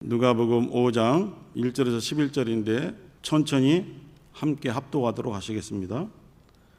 누가복음 5장 1절에서 11절인데 천천히 함께 합독하도록 하시겠습니다.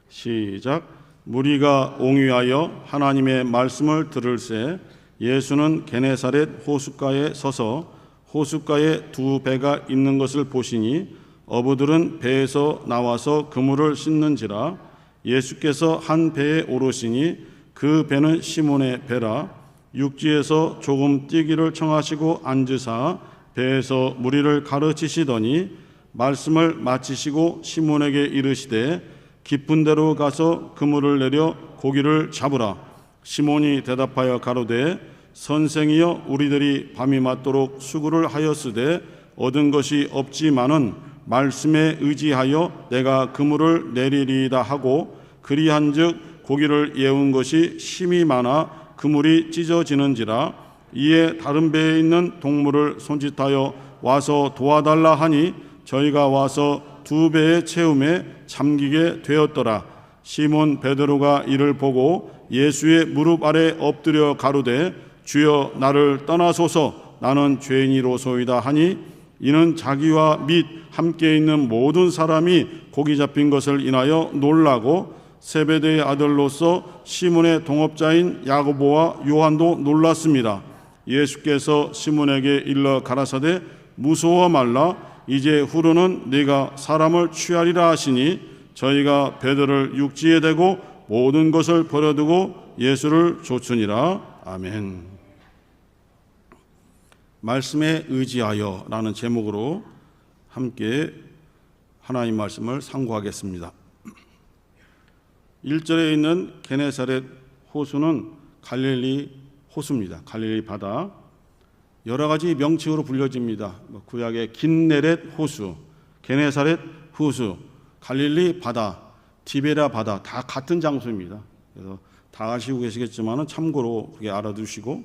시작. 무리가 옹유하여 하나님의 말씀을 들을새 예수는 게네사렛 호숫가에 서서 호숫가에 두 배가 있는 것을 보시니 어부들은 배에서 나와서 그물을 씻는지라. 예수께서 한 배에 오르시니 그 배는 시몬의 배라. 육지에서 조금 뛰기를 청하시고 앉으사 배에서 무리를 가르치시더니 말씀을 마치시고 시몬에게 이르시되 깊은 데로 가서 그물을 내려 고기를 잡으라. 시몬이 대답하여 가로되 선생이여 우리들이 밤이 맞도록 수고를 하였으되 얻은 것이 없지만은 말씀에 의지하여 내가 그물을 내리리이다 하고 그리한즉 고기를 예운 것이 심히 많아 그물이 찢어지는지라. 이에 다른 배에 있는 동물을 손짓하여 와서 도와달라 하니 저희가 와서 두 배의 채움에 잠기게 되었더라. 시몬 베드로가 이를 보고 예수의 무릎 아래 엎드려 가로되 주여 나를 떠나소서 나는 죄인이로소이다 하니 이는 자기와 및 함께 있는 모든 사람이 고기 잡힌 것을 인하여 놀라고 세베대의 아들로서 시몬의 동업자인 야고보와 요한도 놀랐습니다. 예수께서 시몬에게 일러 가라사대 무서워 말라. 이제 후로는 네가 사람을 취하리라 하시니 저희가 배들을 육지에 대고 모든 것을 버려두고 예수를 좇으니라. 아멘. 말씀에 의지하여 라는 제목으로 함께 하나님 말씀을 상고하겠습니다. 1절에 있는 게네사렛 호수는 갈릴리 호수입니다. 갈릴리 바다. 여러 가지 명칭으로 불려집니다. 구약의 긴네렛 호수, 게네사렛 호수, 갈릴리 바다, 디베라 바다 다 같은 장소입니다. 그래서 다 아시고 계시겠지만 참고로 그게 알아두시고,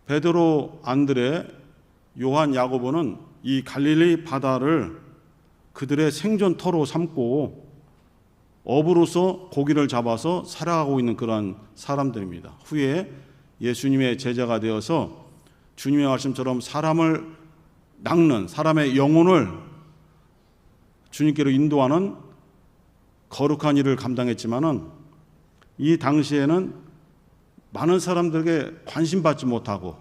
베드로, 안드레, 요한, 야고보는 이 갈릴리 바다를 그들의 생존터로 삼고 어부로서 고기를 잡아서 살아가고 있는 그러한 사람들입니다. 후에 예수님의 제자가 되어서 주님의 말씀처럼 사람을 낚는, 사람의 영혼을 주님께로 인도하는 거룩한 일을 감당했지만은 이 당시에는 많은 사람들에게 관심받지 못하고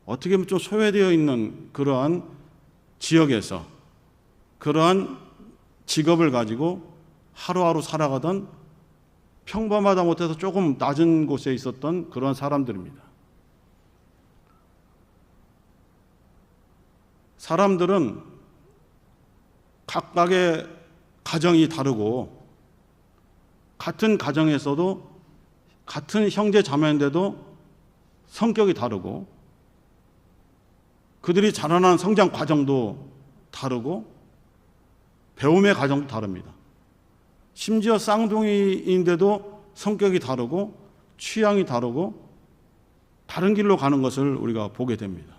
어떻게 보면 좀 소외되어 있는 그러한 지역에서 그러한 직업을 가지고 하루하루 살아가던 평범하다 못해서 조금 낮은 곳에 있었던 그런 사람들입니다. 사람들은 각각의 가정이 다르고 같은 가정에서도 같은 형제 자매인데도 성격이 다르고 그들이 자라난 성장 과정도 다르고 배움의 과정도 다릅니다. 심지어 쌍둥이인데도 성격이 다르고 취향이 다르고 다른 길로 가는 것을 우리가 보게 됩니다.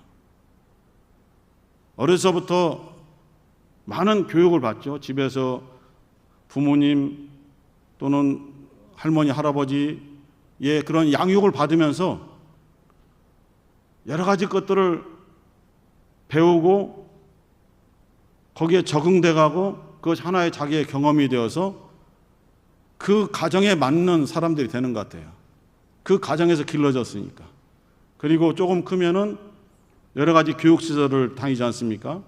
어려서부터 많은 교육을 받죠. 집에서 부모님 또는 할머니, 할아버지의 그런 양육을 받으면서 여러 가지 것들을 배우고 거기에 적응돼 가고 그것이 하나의 자기의 경험이 되어서 그 가정에 맞는 사람들이 되는 것 같아요. 그 가정에서 길러졌으니까. 그리고 조금 크면은 여러 가지 교육시설을 다니지 않습니까?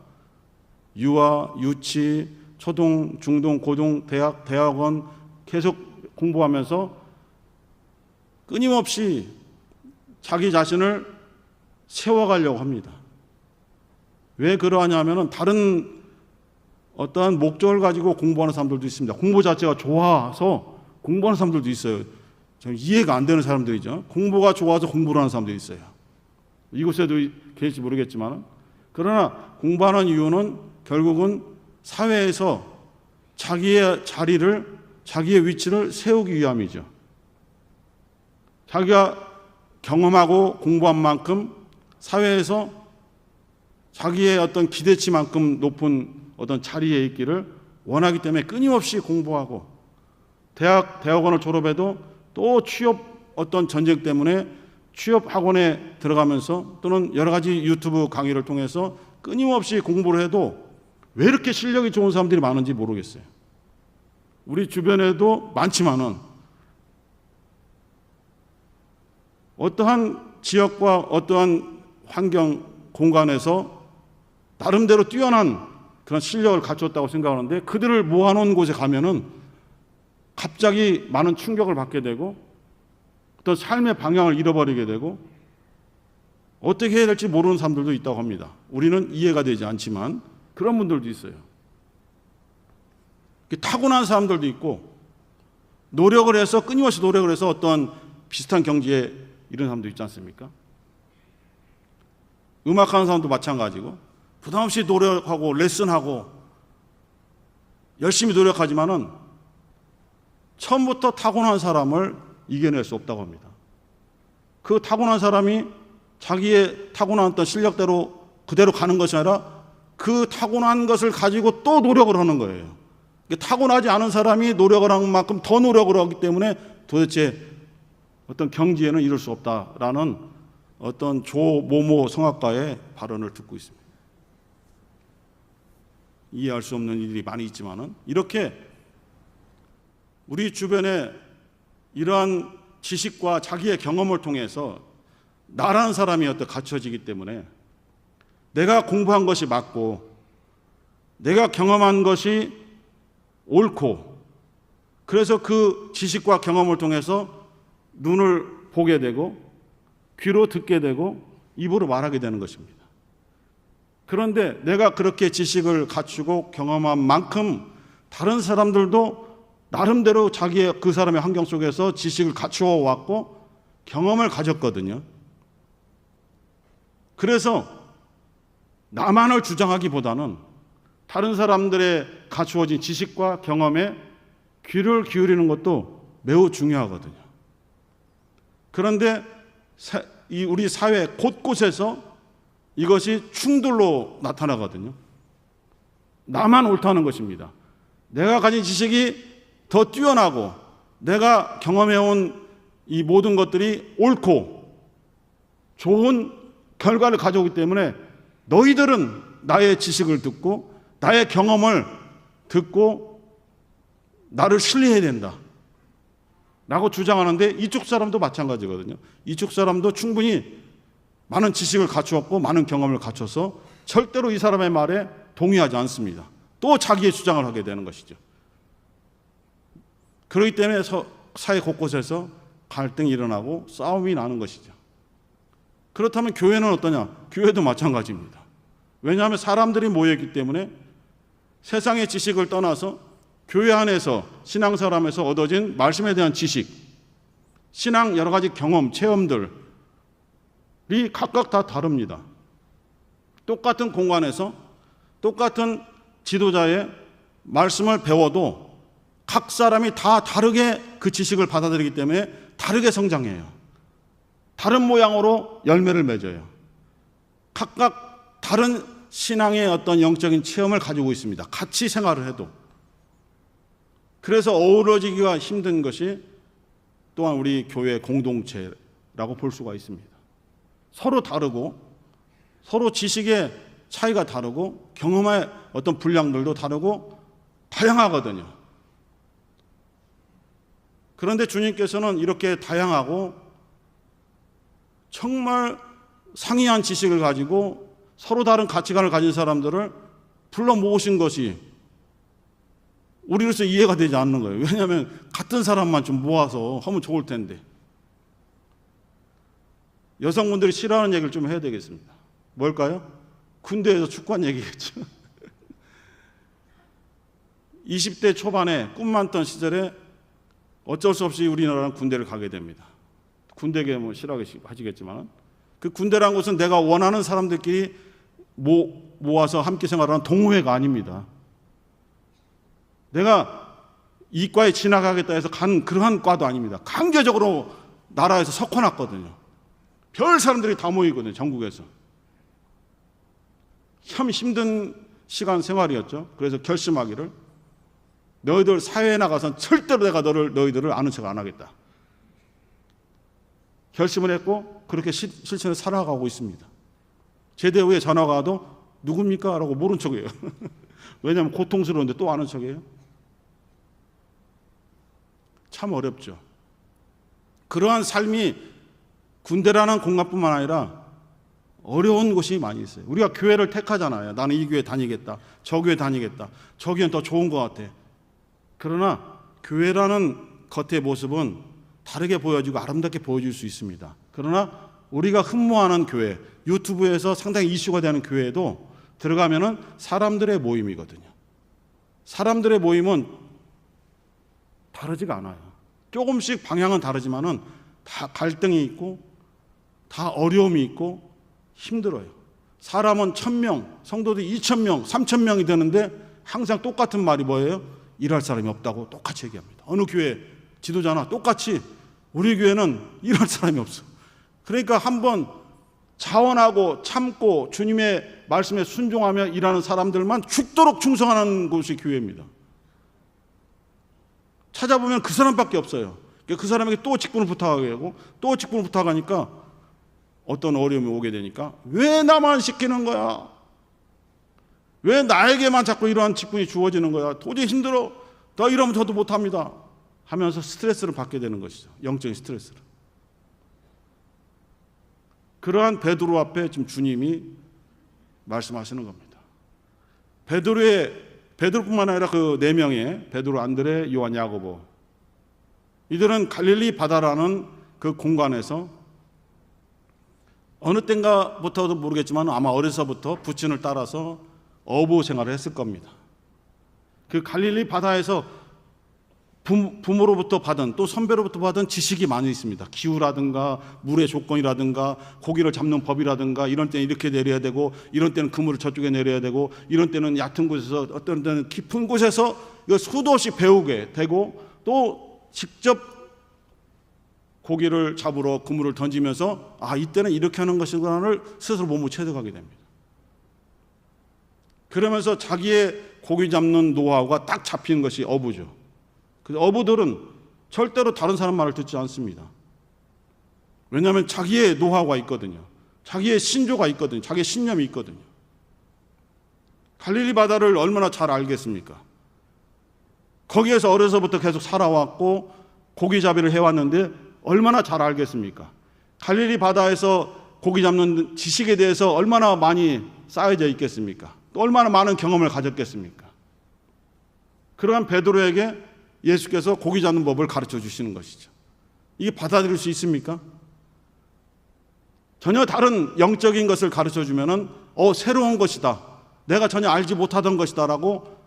유아, 유치, 초등, 중등, 고등, 대학, 대학원 계속 공부하면서 끊임없이 자기 자신을 세워가려고 합니다. 왜 그러하냐 하면은 다른 어떠한 목적을 가지고 공부하는 사람들도 있습니다. 공부 자체가 좋아서 공부하는 사람들도 있어요. 좀 이해가 안 되는 사람들이죠. 공부가 좋아서 공부를 하는 사람들이 있어요. 이곳에도 계실지 모르겠지만, 그러나 공부하는 이유는 결국은 사회에서 자기의 자리를, 자기의 위치를 세우기 위함이죠. 자기가 경험하고 공부한 만큼 사회에서 자기의 어떤 기대치만큼 높은 어떤 자리에 있기를 원하기 때문에 끊임없이 공부하고 대학원을 졸업해도 또 취업 어떤 전쟁 때문에 취업 학원에 들어가면서 또는 여러 가지 유튜브 강의를 통해서 끊임없이 공부를 해도 왜 이렇게 실력이 좋은 사람들이 많은지 모르겠어요. 우리 주변에도 많지만은 어떠한 지역과 어떠한 환경 공간에서 나름대로 뛰어난 그런 실력을 갖췄다고 생각하는데 그들을 모아놓은 곳에 가면은 갑자기 많은 충격을 받게 되고 어떤 삶의 방향을 잃어버리게 되고 어떻게 해야 될지 모르는 사람들도 있다고 합니다. 우리는 이해가 되지 않지만 그런 분들도 있어요. 타고난 사람들도 있고 노력을 해서 끊임없이 노력을 해서 어떤 비슷한 경지에 이런 사람도 있지 않습니까? 음악하는 사람도 마찬가지고 부담없이 노력하고 레슨하고 열심히 노력하지만은 처음부터 타고난 사람을 이겨낼 수 없다고 합니다. 그 타고난 사람이 자기의 타고난 어떤 실력대로 그대로 가는 것이 아니라 그 타고난 것을 가지고 또 노력을 하는 거예요. 타고나지 않은 사람이 노력을 한 만큼 더 노력을 하기 때문에 도대체 어떤 경지에는 이룰 수 없다라는 어떤 조모모 성악가의 발언을 듣고 있습니다. 이해할 수 없는 일이 많이 있지만은 이렇게 우리 주변에 이러한 지식과 자기의 경험을 통해서 나라는 사람이 어떻게 갖춰지기 때문에 내가 공부한 것이 맞고 내가 경험한 것이 옳고 그래서 그 지식과 경험을 통해서 눈을 보게 되고 귀로 듣게 되고 입으로 말하게 되는 것입니다. 그런데 내가 그렇게 지식을 갖추고 경험한 만큼 다른 사람들도 나름대로 자기의 그 사람의 환경 속에서 지식을 갖추어 왔고 경험을 가졌거든요. 그래서 나만을 주장하기보다는 다른 사람들의 갖추어진 지식과 경험에 귀를 기울이는 것도 매우 중요하거든요. 그런데 우리 사회 곳곳에서 이것이 충돌로 나타나거든요. 나만 옳다는 것입니다. 내가 가진 지식이 더 뛰어나고 내가 경험해온 이 모든 것들이 옳고 좋은 결과를 가져오기 때문에 너희들은 나의 지식을 듣고 나의 경험을 듣고 나를 신뢰해야 된다 라고 주장하는데 이쪽 사람도 마찬가지거든요. 이쪽 사람도 충분히 많은 지식을 갖추었고 많은 경험을 갖춰서 절대로 이 사람의 말에 동의하지 않습니다. 또 자기의 주장을 하게 되는 것이죠. 그렇기 때문에 사회 곳곳에서 갈등이 일어나고 싸움이 나는 것이죠. 그렇다면 교회는 어떠냐? 교회도 마찬가지입니다. 왜냐하면 사람들이 모여있기 때문에 세상의 지식을 떠나서 교회 안에서 신앙생활하면서 얻어진 말씀에 대한 지식, 신앙 여러 가지 경험, 체험들이 각각 다 다릅니다. 똑같은 공간에서 똑같은 지도자의 말씀을 배워도 각 사람이 다 다르게 그 지식을 받아들이기 때문에 다르게 성장해요. 다른 모양으로 열매를 맺어요. 각각 다른 신앙의 어떤 영적인 체험을 가지고 있습니다. 같이 생활을 해도. 그래서 어우러지기가 힘든 것이 또한 우리 교회 공동체라고 볼 수가 있습니다. 서로 다르고 서로 지식의 차이가 다르고 경험의 어떤 분량들도 다르고 다양하거든요. 그런데 주님께서는 이렇게 다양하고 정말 상이한 지식을 가지고 서로 다른 가치관을 가진 사람들을 불러 모으신 것이 우리로서 이해가 되지 않는 거예요. 왜냐하면 같은 사람만 좀 모아서 하면 좋을 텐데. 여성분들이 싫어하는 얘기를 좀 해야 되겠습니다. 뭘까요? 군대에서 축구한 얘기겠죠. 20대 초반에 꿈 많던 시절에 어쩔 수 없이 우리나라는 군대를 가게 됩니다. 군대계 뭐 싫어하시겠지만 그 군대라는 것은 내가 원하는 사람들끼리 모아서 함께 생활하는 동호회가 아닙니다. 내가 이과에 진학하겠다 해서 간 그러한 과도 아닙니다. 강제적으로 나라에서 석권했거든요. 별 사람들이 다 모이거든요. 전국에서. 참 힘든 시간 생활이었죠. 그래서 결심하기를 너희들 사회에 나가서는 절대로 내가 너희들을 아는 척 안 하겠다. 결심을 했고 그렇게 실천을 살아가고 있습니다. 제대 후에 전화가 와도 누굽니까? 라고 모른 척이에요. 왜냐하면 고통스러운데 또 아는 척이에요. 참 어렵죠. 그러한 삶이 군대라는 공간뿐만 아니라 어려운 곳이 많이 있어요. 우리가 교회를 택하잖아요. 나는 이 교회 다니겠다, 저 교회 다니겠다, 저 교회는 더 좋은 것 같아. 그러나 교회라는 겉의 모습은 다르게 보여지고 아름답게 보여질 수 있습니다. 그러나 우리가 흠모하는 교회, 유튜브에서 상당히 이슈가 되는 교회도 들어가면은 사람들의 모임이거든요. 사람들의 모임은 다르지가 않아요. 조금씩 방향은 다르지만은 다 갈등이 있고 다 어려움이 있고 힘들어요. 사람은 1000명, 성도들이 2000명, 3000명이 되는데 항상 똑같은 말이 뭐예요? 일할 사람이 없다고 똑같이 얘기합니다. 어느 교회 지도자나 똑같이 우리 교회는 일할 사람이 없어. 그러니까 한번 자원하고 참고 주님의 말씀에 순종하며 일하는 사람들만 죽도록 충성하는 곳이 교회입니다. 찾아보면 그 사람밖에 없어요. 그 사람에게 또 직분을 부탁하게 하고 또 직분을 부탁하니까 어떤 어려움이 오게 되니까 왜 나만 시키는 거야? 왜 나에게만 자꾸 이러한 직분이 주어지는 거야? 도저히 힘들어. 더 이러면 저도 못합니다. 하면서 스트레스를 받게 되는 것이죠. 영적인 스트레스를. 그러한 베드로 앞에 지금 주님이 말씀하시는 겁니다. 베드로뿐만 아니라 그 4명의 베드로, 안드레, 요한, 야고보, 이들은 갈릴리 바다라는 그 공간에서 어느 때인가부터도 모르겠지만 아마 어려서부터 부친을 따라서 어부 생활을 했을 겁니다. 그 갈릴리 바다에서 부모로부터 받은 또 선배로부터 받은 지식이 많이 있습니다. 기후라든가 물의 조건이라든가 고기를 잡는 법이라든가 이런 때는 이렇게 내려야 되고 이런 때는 그물을 저쪽에 내려야 되고 이런 때는 얕은 곳에서 어떤 때는 깊은 곳에서 이거 수도 없이 배우게 되고 또 직접 고기를 잡으러 그물을 던지면서 이때는 이렇게 하는 것이구나를 스스로 몸을 체득하게 됩니다. 그러면서 자기의 고기 잡는 노하우가 딱 잡히는 것이 어부죠. 그래서 어부들은 절대로 다른 사람 말을 듣지 않습니다. 왜냐하면 자기의 노하우가 있거든요. 자기의 신조가 있거든요. 자기의 신념이 있거든요. 갈릴리 바다를 얼마나 잘 알겠습니까? 거기에서 어려서부터 계속 살아왔고 고기잡이를 해왔는데 얼마나 잘 알겠습니까? 갈릴리 바다에서 고기 잡는 지식에 대해서 얼마나 많이 쌓여져 있겠습니까? 또 얼마나 많은 경험을 가졌겠습니까? 그러한 베드로에게 예수께서 고기 잡는 법을 가르쳐 주시는 것이죠. 이게 받아들일 수 있습니까? 전혀 다른 영적인 것을 가르쳐 주면은 새로운 것이다. 내가 전혀 알지 못하던 것이다 라고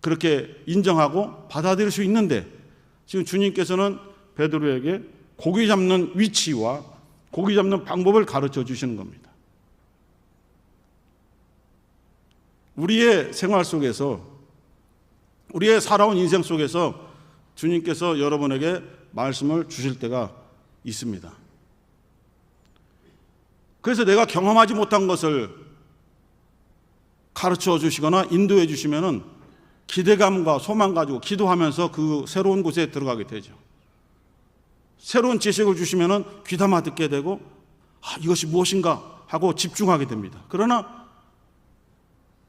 그렇게 인정하고 받아들일 수 있는데 지금 주님께서는 베드로에게 고기 잡는 위치와 고기 잡는 방법을 가르쳐 주시는 겁니다. 우리의 생활 속에서 우리의 살아온 인생 속에서 주님께서 여러분에게 말씀을 주실 때가 있습니다. 그래서 내가 경험하지 못한 것을 가르쳐 주시거나 인도해 주시면은 기대감과 소망 가지고 기도하면서 그 새로운 곳에 들어가게 되죠. 새로운 지식을 주시면은 귀담아 듣게 되고 이것이 무엇인가 하고 집중하게 됩니다. 그러나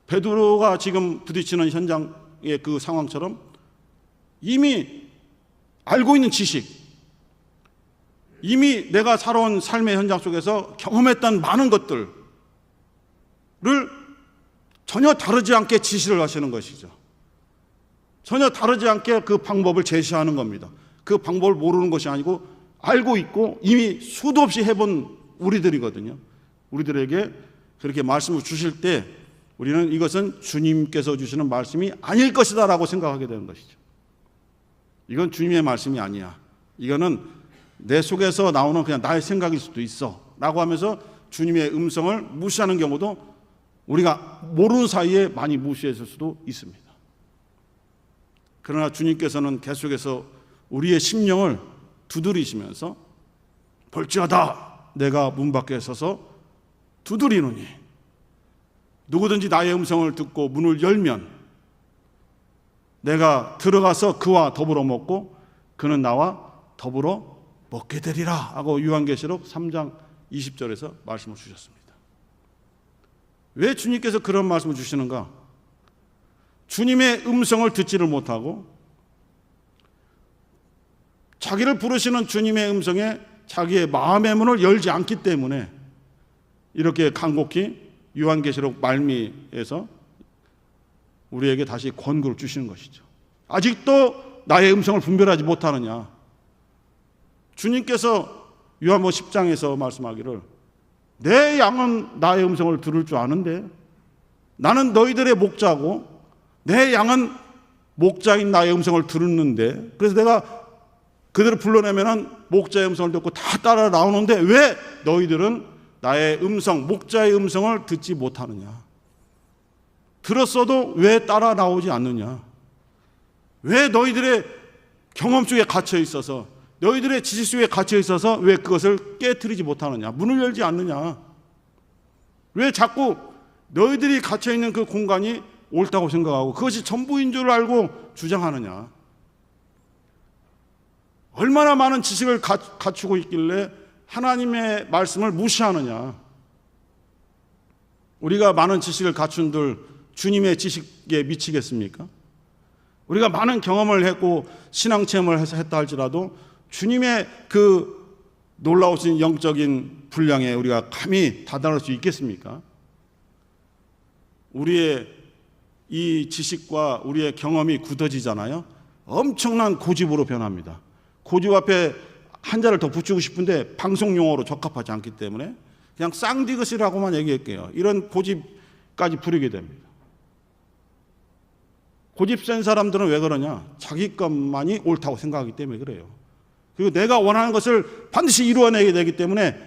베드로가 지금 부딪히는 현장의 그 상황처럼 이미 알고 있는 지식, 이미 내가 살아온 삶의 현장 속에서 경험했던 많은 것들을 전혀 다르지 않게 지시를 하시는 것이죠. 전혀 다르지 않게 그 방법을 제시하는 겁니다. 그 방법을 모르는 것이 아니고 알고 있고 이미 수도 없이 해본 우리들이거든요. 우리들에게 그렇게 말씀을 주실 때 우리는 이것은 주님께서 주시는 말씀이 아닐 것이다 라고 생각하게 되는 것이죠. 이건 주님의 말씀이 아니야. 이거는 내 속에서 나오는 그냥 나의 생각일 수도 있어 라고 하면서 주님의 음성을 무시하는 경우도 우리가 모르는 사이에 많이 무시했을 수도 있습니다. 그러나 주님께서는 계속해서 우리의 심령을 두드리시면서 볼지어다 내가 문 밖에 서서 두드리노니 누구든지 나의 음성을 듣고 문을 열면 내가 들어가서 그와 더불어 먹고 그는 나와 더불어 먹게 되리라 하고 요한계시록 3장 20절에서 말씀을 주셨습니다. 왜 주님께서 그런 말씀을 주시는가? 주님의 음성을 듣지를 못하고 자기를 부르시는 주님의 음성에 자기의 마음의 문을 열지 않기 때문에 이렇게 간곡히 요한계시록 말미에서 우리에게 다시 권고를 주시는 것이죠. 아직도 나의 음성을 분별하지 못하느냐? 주님께서 요한복음 10장에서 말씀하기를 내 양은 나의 음성을 들을 줄 아는데 나는 너희들의 목자고 내 양은 목자인 나의 음성을 듣는데 그래서 내가 그들을 불러내면은 목자의 음성을 듣고 다 따라 나오는데 왜 너희들은 나의 음성, 목자의 음성을 듣지 못하느냐? 들었어도 왜 따라 나오지 않느냐? 왜 너희들의 경험 속에 갇혀 있어서 너희들의 지식 속에 갇혀 있어서 왜 그것을 깨트리지 못하느냐? 문을 열지 않느냐? 왜 자꾸 너희들이 갇혀 있는 그 공간이 옳다고 생각하고 그것이 전부인 줄 알고 주장하느냐? 얼마나 많은 지식을 갖추고 있길래 하나님의 말씀을 무시하느냐? 우리가 많은 지식을 갖춘들 주님의 지식에 미치겠습니까? 우리가 많은 경험을 했고 신앙체험을 해서 했다 할지라도 주님의 그 놀라우신 영적인 분량에 우리가 감히 다다를 수 있겠습니까? 우리의 이 지식과 우리의 경험이 굳어지잖아요. 엄청난 고집으로 변합니다. 고집 앞에 한자를 더 붙이고 싶은데 방송 용어로 적합하지 않기 때문에 그냥 쌍디귿이라고만 얘기할게요. 이런 고집까지 부리게 됩니다. 고집 센 사람들은 왜 그러냐? 자기 것만이 옳다고 생각하기 때문에 그래요. 그리고 내가 원하는 것을 반드시 이루어내게 되기 때문에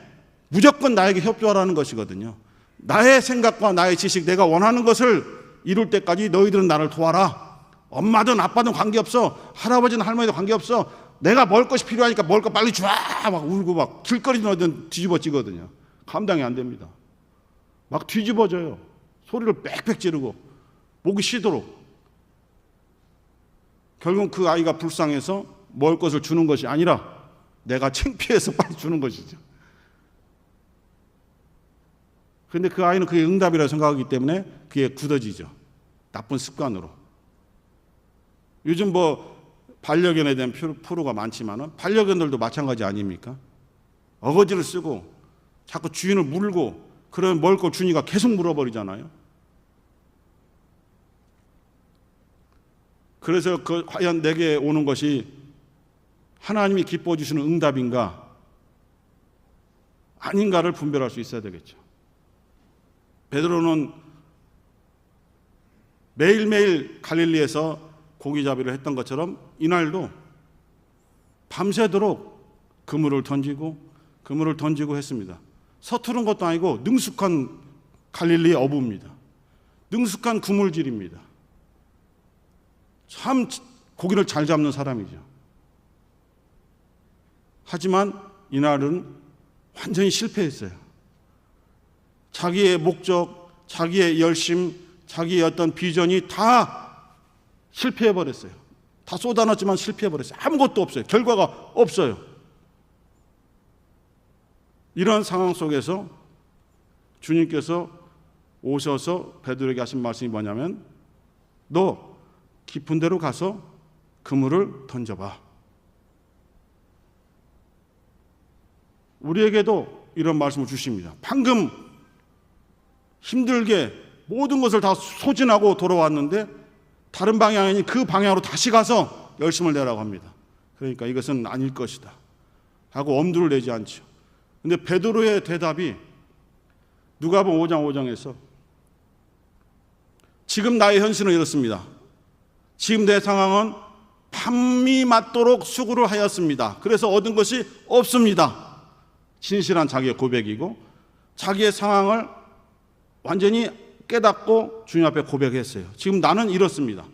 무조건 나에게 협조하라는 것이거든요. 나의 생각과 나의 지식, 내가 원하는 것을 이룰 때까지 너희들은 나를 도와라. 엄마든 아빠든 관계없어. 할아버지든 할머니든 관계없어. 내가 먹을 것이 필요하니까 먹을 거 빨리 줘! 막 울고 막 길거리 넣든 뒤집어지거든요. 감당이 안 됩니다. 막 뒤집어져요. 소리를 빽빽 지르고 목이 쉬도록. 결국 그 아이가 불쌍해서 먹을 것을 주는 것이 아니라 내가 창피해서 빨리 주는 것이죠. 그런데 그 아이는 그게 응답이라고 생각하기 때문에 그게 굳어지죠. 나쁜 습관으로. 요즘 뭐 반려견에 대한 프로가 많지만 반려견들도 마찬가지 아닙니까? 어거지를 쓰고 자꾸 주인을 물고 그러면 먹을 걸 주니까 계속 물어버리잖아요. 그래서 과연 내게 오는 것이 하나님이 기뻐 주시는 응답인가 아닌가를 분별할 수 있어야 되겠죠. 베드로는 매일매일 갈릴리에서 고기잡이를 했던 것처럼 이날도 밤새도록 그물을 던지고 했습니다. 서투른 것도 아니고 능숙한 갈릴리의 어부입니다. 능숙한 그물질입니다. 참 고기를 잘 잡는 사람이죠. 하지만 이날은 완전히 실패했어요. 자기의 목적, 자기의 열심, 자기의 어떤 비전이 다 실패해버렸어요. 다 쏟아놨지만 실패해버렸어요. 아무것도 없어요. 결과가 없어요. 이런 상황 속에서 주님께서 오셔서 베드로에게 하신 말씀이 뭐냐면 너 깊은 데로 가서 그물을 던져봐. 우리에게도 이런 말씀을 주십니다. 방금 힘들게 모든 것을 다 소진하고 돌아왔는데 다른 방향이 아닌 그 방향으로 다시 가서 열심을 내라고 합니다. 그러니까 이것은 아닐 것이다 하고 엄두를 내지 않죠. 근데 베드로의 대답이 누가복음 5장 5장에서 지금 나의 현실은 이렇습니다. 지금 내 상황은 밤이 맞도록 수고를 하였습니다. 그래서 얻은 것이 없습니다. 진실한 자기의 고백이고 자기의 상황을 완전히 깨닫고 주님 앞에 고백했어요. 지금 나는 이렇습니다.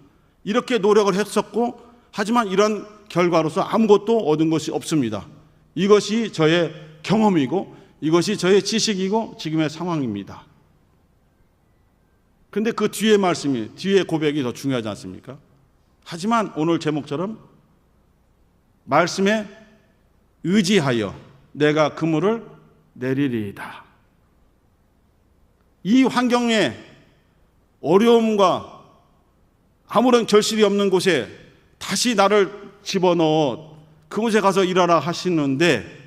이렇게 노력을 했었고 하지만 이런 결과로서 아무것도 얻은 것이 없습니다. 이것이 저의 경험이고 이것이 저의 지식이고 지금의 상황입니다. 그런데 그 뒤에 말씀이, 뒤에 고백이 더 중요하지 않습니까? 하지만 오늘 제목처럼 말씀에 의지하여 내가 그물을 내리리이다. 이 환경에 어려움과 아무런 결실이 없는 곳에 다시 나를 집어넣어 그곳에 가서 일하라 하시는데,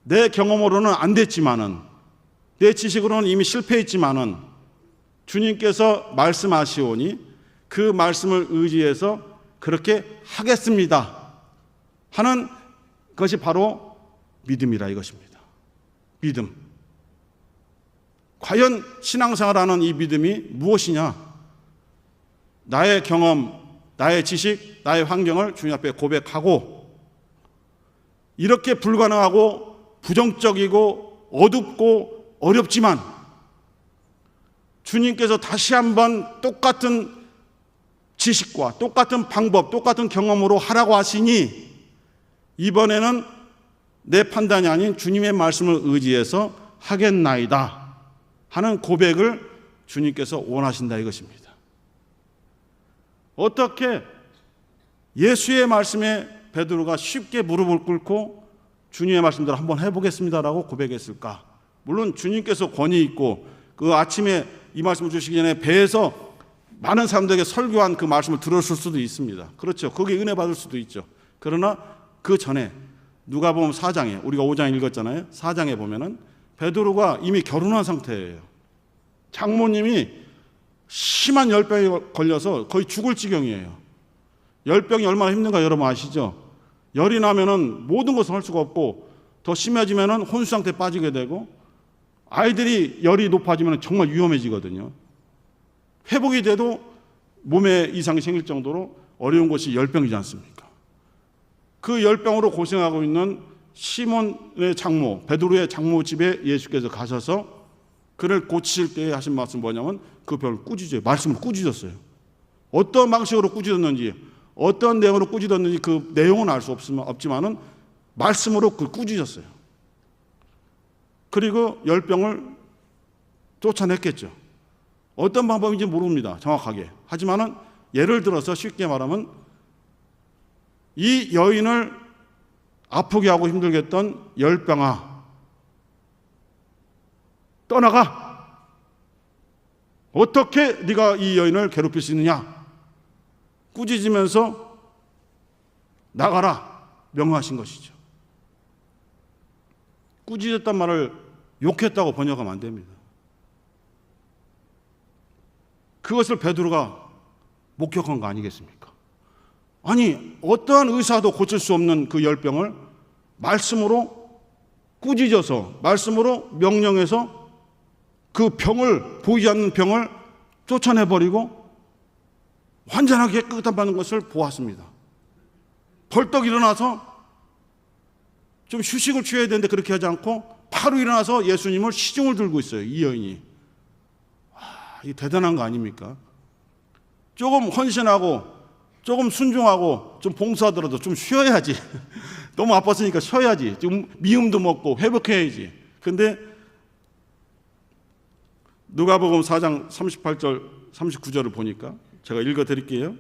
내 경험으로는 안 됐지만은, 내 지식으로는 이미 실패했지만은 주님께서 말씀하시오니 그 말씀을 의지해서 그렇게 하겠습니다 하는 것이 바로 믿음이라 이것입니다. 믿음. 과연 신앙생활하는 이 믿음이 무엇이냐? 나의 경험, 나의 지식, 나의 환경을 주님 앞에 고백하고, 이렇게 불가능하고 부정적이고 어둡고 어렵지만 주님께서 다시 한번 똑같은 지식과 똑같은 방법, 똑같은 경험으로 하라고 하시니 이번에는 내 판단이 아닌 주님의 말씀을 의지해서 하겠나이다 하는 고백을 주님께서 원하신다 이것입니다. 어떻게 예수의 말씀에 베드로가 쉽게 무릎을 꿇고 주님의 말씀대로 한번 해보겠습니다라고 고백했을까? 물론 주님께서 권위 있고 그 아침에 이 말씀을 주시기 전에 배에서 많은 사람들에게 설교한 그 말씀을 들었을 수도 있습니다. 그렇죠. 거기에 은혜 받을 수도 있죠. 그러나 그 전에 누가복음 4장에, 우리가 5장 읽었잖아요. 4장에 보면은 베드로가 이미 결혼한 상태예요. 장모님이 심한 열병에 걸려서 거의 죽을 지경이에요. 열병이 얼마나 힘든가 여러분 아시죠? 열이 나면은 모든 것을 할 수가 없고, 더 심해지면은 혼수 상태에 빠지게 되고, 아이들이 열이 높아지면 정말 위험해지거든요. 회복이 돼도 몸에 이상이 생길 정도로 어려운 것이 열병이지 않습니까? 그 열병으로 고생하고 있는 시몬의 장모, 베드로의 장모 집에 예수께서 가셔서 그를 고치실 때 하신 말씀 뭐냐면 그 병을 꾸짖어요. 말씀을 꾸짖었어요. 어떤 방식으로 꾸짖었는지, 어떤 내용으로 꾸짖었는지 그 내용은 알 수 없지만은 말씀으로 그 꾸짖었어요. 그리고 열병을 쫓아냈겠죠. 어떤 방법인지 모릅니다. 정확하게. 하지만은 예를 들어서 쉽게 말하면 이 여인을 아프게 하고 힘들게 했던 열병아, 떠나가. 어떻게 네가 이 여인을 괴롭힐 수 있느냐? 꾸짖으면서 나가라 명하신 것이죠. 꾸짖었단 말을 욕했다고 번역하면 안 됩니다. 그것을 베드로가 목격한 거 아니겠습니까? 아니, 어떠한 의사도 고칠 수 없는 그 열병을 말씀으로 꾸짖어서, 말씀으로 명령해서 그 병을, 보이지 않는 병을 쫓아내버리고 완전하게 깨끗함받는 것을 보았습니다. 벌떡 일어나서 좀 휴식을 취해야 되는데 그렇게 하지 않고 바로 일어나서 예수님을 시중을 들고 있어요. 이 여인이. 이게 대단한 거 아닙니까? 조금 헌신하고 조금 순종하고 좀 봉사하더라도 좀 쉬어야지. 너무 아팠으니까 쉬어야지. 좀 미움도 먹고 회복해야지. 근데 누가복음 4장 38절 39절을 보니까 제가 읽어드릴게요.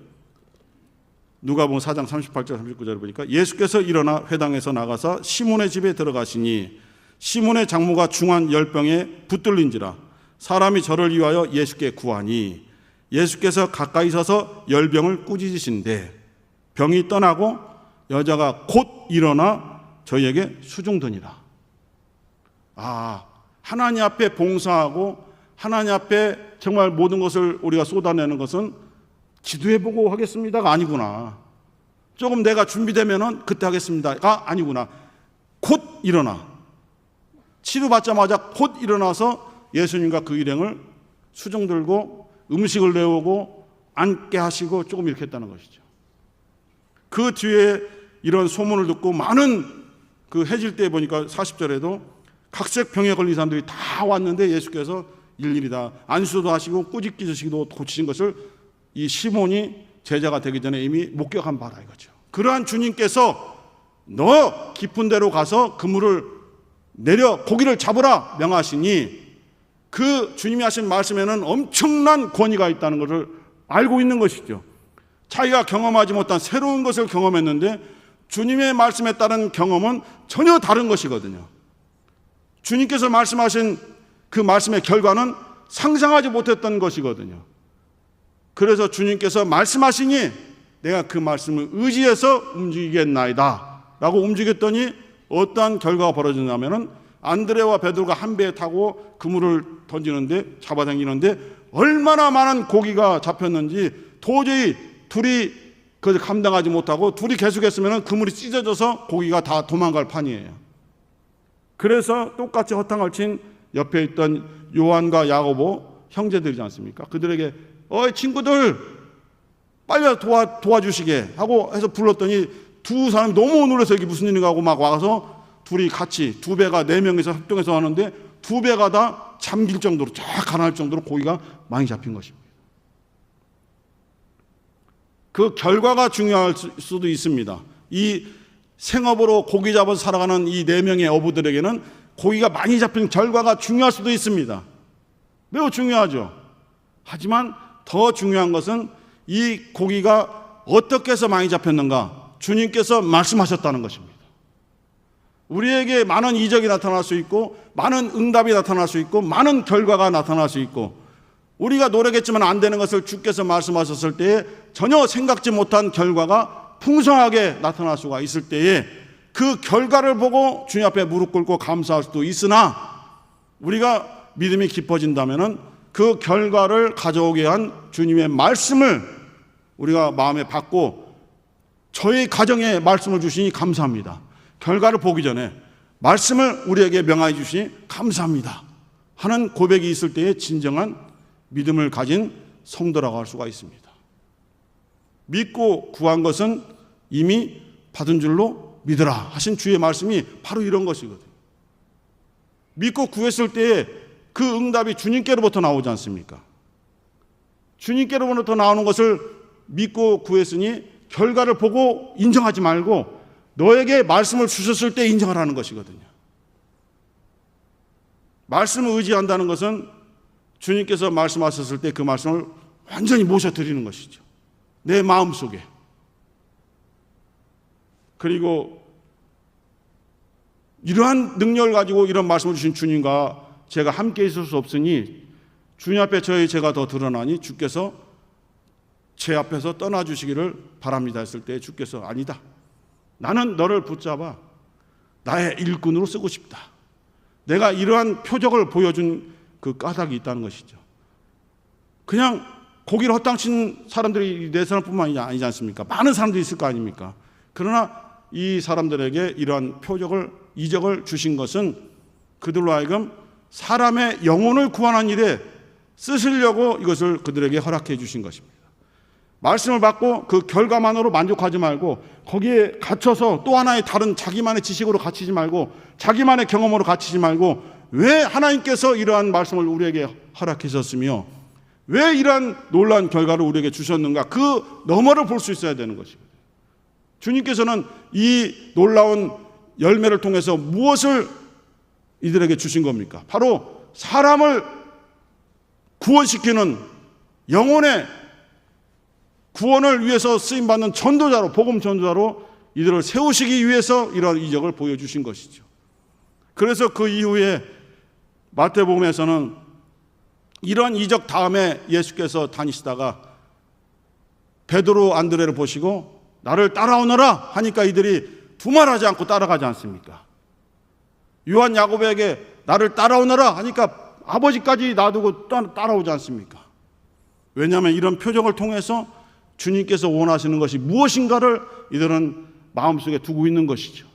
누가복음 4장 38절 39절을 보니까 예수께서 일어나 회당에서 나가서 시몬의 집에 들어가시니 시몬의 장모가 중한 열병에 붙들린지라 사람이 저를 위하여 예수께 구하니 예수께서 가까이 서서 열병을 꾸짖으신데 병이 떠나고 여자가 곧 일어나 저희에게 수종드니라. 하나님 앞에 봉사하고 하나님 앞에 정말 모든 것을 우리가 쏟아내는 것은 기도해보고 하겠습니다가 아니구나. 조금 내가 준비되면은 그때 하겠습니다가 아니구나. 곧 일어나. 치료받자마자 곧 일어나서 예수님과 그 일행을 수종 들고 음식을 내오고 앉게 하시고 조금 이렇게 했다는 것이죠. 그 뒤에 이런 소문을 듣고 많은 그 해질 때 보니까 40절에도 각색 병에 걸린 사람들이 다 왔는데 예수께서 일일이 다 안수도 하시고 꾸짖기시기도 고치신 것을 이 시몬이 제자가 되기 전에 이미 목격한 바라 이거죠. 그러한 주님께서 너 깊은 데로 가서 그물을 내려 고기를 잡으라 명하시니 그 주님이 하신 말씀에는 엄청난 권위가 있다는 것을 알고 있는 것이죠. 자기가 경험하지 못한 새로운 것을 경험했는데 주님의 말씀에 따른 경험은 전혀 다른 것이거든요. 주님께서 말씀하신 그 말씀의 결과는 상상하지 못했던 것이거든요. 그래서 주님께서 말씀하시니 내가 그 말씀을 의지해서 움직이겠나이다 라고 움직였더니 어떠한 결과가 벌어졌냐면은 안드레와 베드로가 한 배에 타고 그물을 던지는데, 잡아당기는데 얼마나 많은 고기가 잡혔는지 도저히 둘이 그것을 감당하지 못하고, 둘이 계속했으면 그물이 찢어져서 고기가 다 도망갈 판이에요. 그래서 똑같이 허탕을 친 옆에 있던 요한과 야고보 형제들이지 않습니까? 그들에게 친구들 빨리 도와주시게 하고 해서 불렀더니 두 사람이 너무 놀라서 이게 무슨 일인가 하고 막 와서 둘이 같이 두 배가 네 명이서 합동해서 하는데 두 배가 다 잠길 정도로, 쫙 가난할 정도로 고기가 많이 잡힌 것입니다. 그 결과가 중요할 수도 있습니다. 이 생업으로 고기 잡아서 살아가는 이 네 명의 어부들에게는 고기가 많이 잡힌 결과가 중요할 수도 있습니다. 매우 중요하죠. 하지만 더 중요한 것은 이 고기가 어떻게 해서 많이 잡혔는가, 주님께서 말씀하셨다는 것입니다. 우리에게 많은 이적이 나타날 수 있고, 많은 응답이 나타날 수 있고, 많은 결과가 나타날 수 있고, 우리가 노력했지만 안 되는 것을 주께서 말씀하셨을 때에 전혀 생각지 못한 결과가 풍성하게 나타날 수가 있을 때에 그 결과를 보고 주님 앞에 무릎 꿇고 감사할 수도 있으나, 우리가 믿음이 깊어진다면 그 결과를 가져오게 한 주님의 말씀을 우리가 마음에 받고 저희 가정에 말씀을 주시니 감사합니다. 결과를 보기 전에 말씀을 우리에게 명하여 주시니 감사합니다 하는 고백이 있을 때에 진정한 믿음을 가진 성도라고 할 수가 있습니다. 믿고 구한 것은 이미 받은 줄로 믿으라 하신 주의 말씀이 바로 이런 것이거든요. 믿고 구했을 때에 그 응답이 주님께로부터 나오지 않습니까? 주님께로부터 나오는 것을 믿고 구했으니 결과를 보고 인정하지 말고 너에게 말씀을 주셨을 때 인정하라는 것이거든요. 말씀을 의지한다는 것은 주님께서 말씀하셨을 때 그 말씀을 완전히 모셔드리는 것이죠. 내 마음속에. 그리고 이러한 능력을 가지고 이런 말씀을 주신 주님과 제가 함께 있을 수 없으니 주님 앞에 제가 더 드러나니 주께서 제 앞에서 떠나주시기를 바랍니다 했을 때 주께서 아니다. 나는 너를 붙잡아 나의 일꾼으로 쓰고 싶다. 내가 이러한 표적을 보여준 그 까닭이 있다는 것이죠. 그냥 고기를 헛당친 사람들이 네 사람뿐만 아니지 않습니까? 많은 사람들이 있을 거 아닙니까? 그러나 이 사람들에게 이러한 표적을, 이적을 주신 것은 그들로 하여금 사람의 영혼을 구원하는 일에 쓰시려고 이것을 그들에게 허락해 주신 것입니다. 말씀을 받고 그 결과만으로 만족하지 말고 거기에 갇혀서 또 하나의 다른 자기만의 지식으로 갇히지 말고 자기만의 경험으로 갇히지 말고 왜 하나님께서 이러한 말씀을 우리에게 허락해 주셨으며 왜 이러한 놀라운 결과를 우리에게 주셨는가, 그 너머를 볼 수 있어야 되는 것입니다. 주님께서는 이 놀라운 열매를 통해서 무엇을 이들에게 주신 겁니까? 바로 사람을 구원시키는 영혼의 구원을 위해서 쓰임받는 전도자로, 복음 전도자로 이들을 세우시기 위해서 이러한 이적을 보여주신 것이죠. 그래서 그 이후에 마태복음에서는 이런 이적 다음에 예수께서 다니시다가 베드로 안드레를 보시고 나를 따라오너라 하니까 이들이 두말하지 않고 따라가지 않습니까? 요한 야고보에게 나를 따라오너라 하니까 아버지까지 놔두고 따라오지 않습니까? 왜냐하면 이런 표적을 통해서 주님께서 원하시는 것이 무엇인가를 이들은 마음속에 두고 있는 것이죠.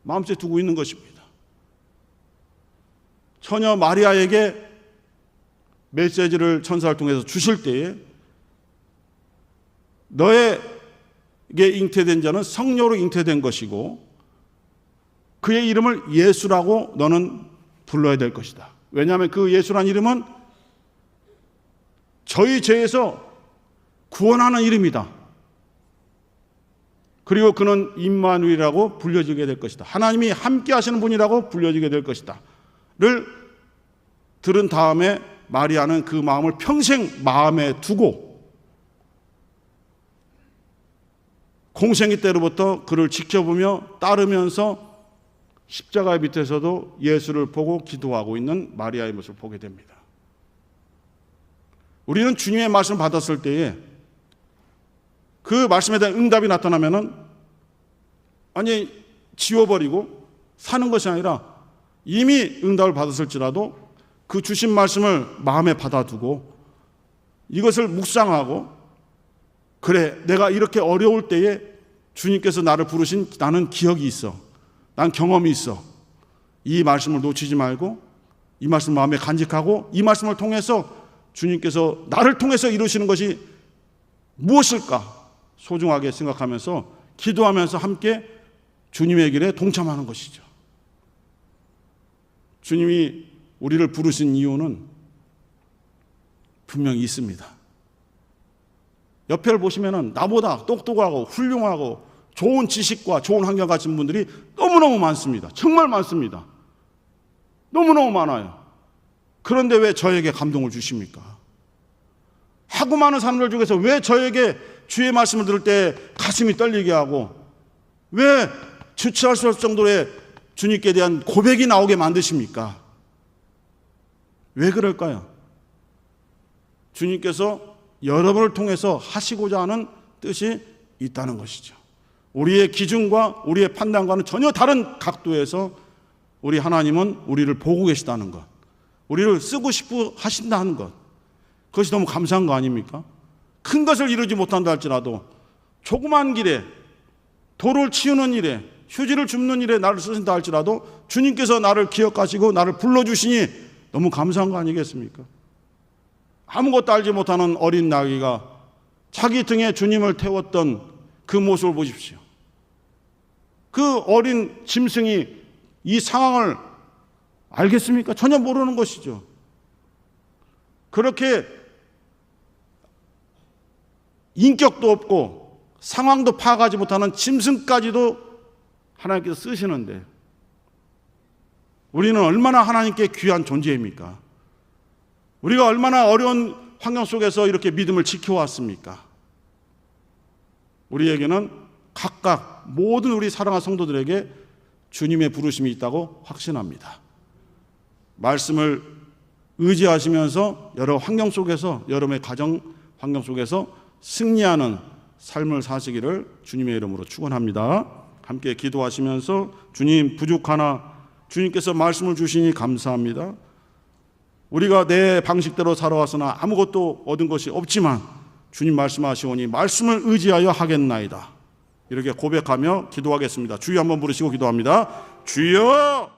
마음속에 두고 있는 것입니다. 처녀 마리아에게 메시지를 천사를 통해서 주실 때에 너에게 잉태된 자는 성령으로 잉태된 것이고 그의 이름을 예수라고 너는 불러야 될 것이다. 왜냐하면 그 예수란 이름은 저희 죄에서 구원하는 이름이다. 그리고 그는 임마누엘이라고 불려지게 될 것이다. 하나님이 함께 하시는 분이라고 불려지게 될 것이다. 를 들은 다음에 마리아는 그 마음을 평생 마음에 두고 공생이 때로부터 그를 지켜보며 따르면서 십자가 밑에서도 예수를 보고 기도하고 있는 마리아의 모습을 보게 됩니다. 우리는 주님의 말씀을 받았을 때에 그 말씀에 대한 응답이 나타나면은 아니 지워버리고 사는 것이 아니라 이미 응답을 받았을지라도 그 주신 말씀을 마음에 받아두고 이것을 묵상하고 그래 내가 이렇게 어려울 때에 주님께서 나를 부르신 나는 기억이 있어. 난 경험이 있어. 이 말씀을 놓치지 말고 이 말씀 마음에 간직하고 이 말씀을 통해서 주님께서 나를 통해서 이루시는 것이 무엇일까 소중하게 생각하면서 기도하면서 함께 주님의 길에 동참하는 것이죠. 주님이 우리를 부르신 이유는 분명히 있습니다. 옆에를 보시면은 나보다 똑똑하고 훌륭하고 좋은 지식과 좋은 환경 가진 분들이 너무너무 많습니다. 정말 많습니다. 너무너무 많아요. 그런데 왜 저에게 감동을 주십니까? 하고 많은 사람들 중에서 왜 저에게 주의 말씀을 들을 때 가슴이 떨리게 하고 왜 주체할 수 없을 정도의 주님께 대한 고백이 나오게 만드십니까? 왜 그럴까요? 주님께서 여러분을 통해서 하시고자 하는 뜻이 있다는 것이죠. 우리의 기준과 우리의 판단과는 전혀 다른 각도에서 우리 하나님은 우리를 보고 계시다는 것, 우리를 쓰고 싶어 하신다는 것, 그것이 너무 감사한 거 아닙니까? 큰 것을 이루지 못한다 할지라도 조그만 길에 돌을 치우는 일에 휴지를 줍는 일에 나를 쓰신다 할지라도 주님께서 나를 기억하시고 나를 불러주시니 너무 감사한 거 아니겠습니까? 아무것도 알지 못하는 어린 나귀가 자기 등에 주님을 태웠던 그 모습을 보십시오. 그 어린 짐승이 이 상황을 알겠습니까? 전혀 모르는 것이죠. 그렇게 인격도 없고 상황도 파악하지 못하는 짐승까지도 하나님께서 쓰시는데 우리는 얼마나 하나님께 귀한 존재입니까? 우리가 얼마나 어려운 환경 속에서 이렇게 믿음을 지켜왔습니까? 우리에게는 각각 모든 우리 사랑하는 성도들에게 주님의 부르심이 있다고 확신합니다. 말씀을 의지하시면서 여러 환경 속에서 여러분의 가정 환경 속에서 승리하는 삶을 사시기를 주님의 이름으로 축원합니다. 함께 기도하시면서 주님 부족하나 주님께서 말씀을 주시니 감사합니다. 우리가 내 방식대로 살아왔으나 아무것도 얻은 것이 없지만 주님 말씀하시오니 말씀을 의지하여 하겠나이다. 이렇게 고백하며 기도하겠습니다. 주여 한번 부르시고 기도합니다. 주여!